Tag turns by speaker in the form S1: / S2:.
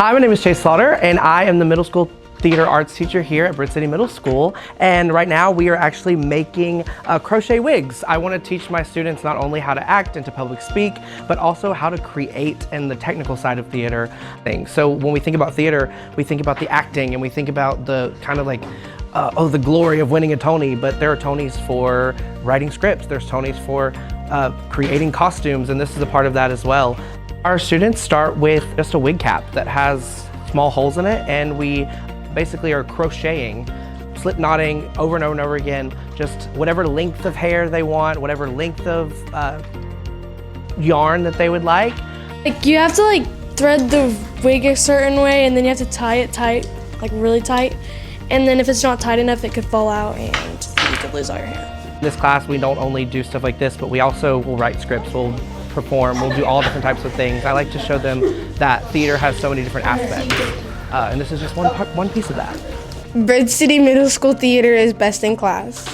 S1: Hi, my name is Chase Slaughter, and I am the middle school theater arts teacher here at Britt City Middle School. And right now we are actually making crochet wigs. I want to teach my students not only how to act and to public speak, but also how to create and the technical side of theater things. So when we think about theater, we think about the acting and we think about the kind of like, the glory of winning a Tony, but there are Tonys for writing scripts, there's Tonys for creating costumes, and this is a part of that as well. Our students start with just a wig cap that has small holes in it, and we basically are crocheting, slip knotting over and over and over again, just whatever length of hair they want, whatever length of yarn that they would like.
S2: Like you have to like thread the wig a certain way, and then you have to tie it tight, like really tight. And then if it's not tight enough, it could fall out and you could lose all your hair.
S1: In this class, we don't only do stuff like this, but we also will write scripts, we'll perform, we'll do all different types of things. I like to show them that theater has so many different aspects. And this is just one piece of that.
S2: Britt City Middle School Theater is best in class.